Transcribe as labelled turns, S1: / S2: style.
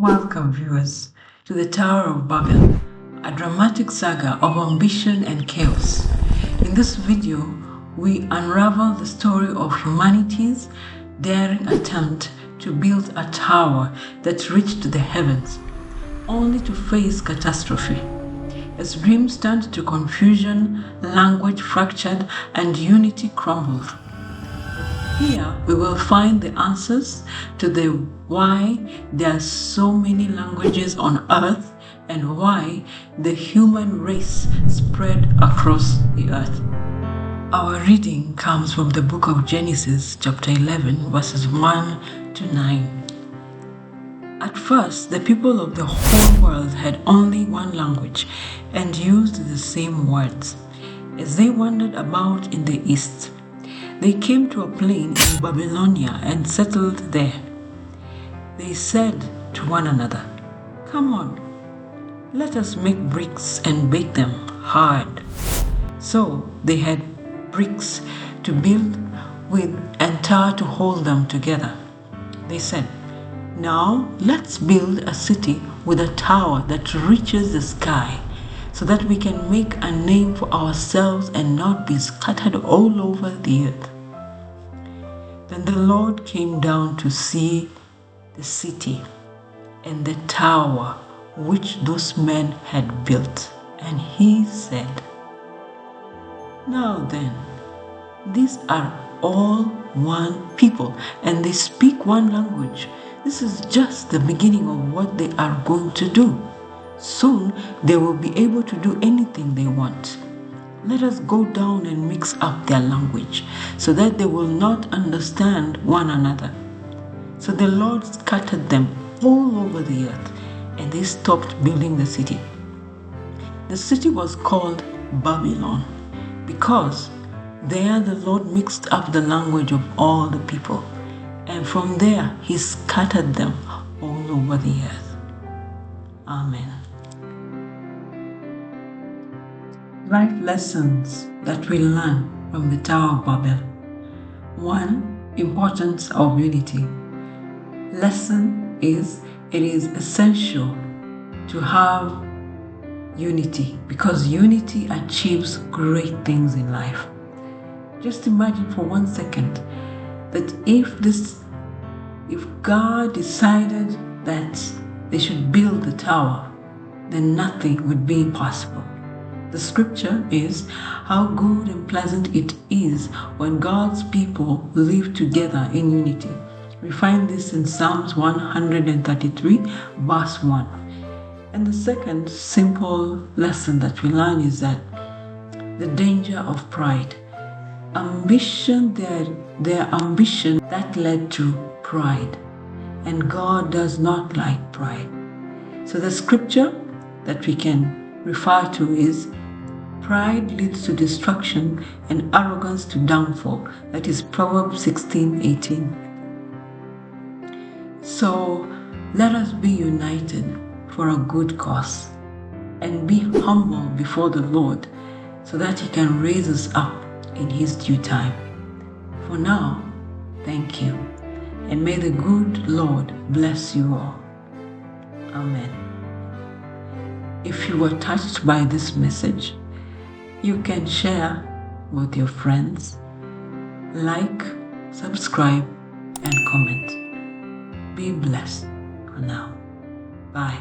S1: Welcome, viewers, to the Tower of Babel, a dramatic saga of ambition and chaos. In this video, we unravel the story of humanity's daring attempt to build a tower that reached the heavens, only to face catastrophe. As dreams turned to confusion, language fractured, and unity crumbled. Here we will find the answers to the why there are so many languages on earth and why the human race spread across the earth. Our reading comes from the book of Genesis, chapter 11, verses 1 to 9. At first, the people of the whole world had only one language and used the same words. As they wandered about in the east, they came to a plain in Babylonia and settled there. They said to one another, "Come on, let us make bricks and bake them hard." So they had bricks to build with and tar to hold them together. They said, "Now let's build a city with a tower that reaches the sky, so that we can make a name for ourselves and not be scattered all over the earth." Then the Lord came down to see the city and the tower which those men had built, and he said, "Now then, these are all one people, and they speak one language. This is just the beginning of what they are going to do. Soon they will be able to do anything they want. Let us go down and mix up their language, so that they will not understand one another." So the Lord scattered them all over the earth, and they stopped building the city. The city was called Babylon, because there the Lord mixed up the language of all the people, and from there he scattered them all over the earth. Amen. Life lessons that we learn from the Tower of Babel. 1. Importance of unity. Lesson is it is essential to have unity, because unity achieves great things in life. Just imagine for 1 second that if God decided that they should build the tower, then nothing would be impossible. The scripture is, "How good and pleasant it is when God's people live together in unity." We find this in Psalms 133, verse 1. And the second simple lesson that we learn is that the danger of pride. Their ambition that led to pride. And God does not like pride. So the scripture that we can refer to is, "Pride leads to destruction and arrogance to downfall." That is Proverbs 16:18. So let us be united for a good cause and be humble before the Lord, so that he can raise us up in his due time. For now, thank you, and may the good Lord bless you all. Amen. If you were touched by this message, you can share with your friends, like, subscribe, and comment. Be blessed for now. Bye.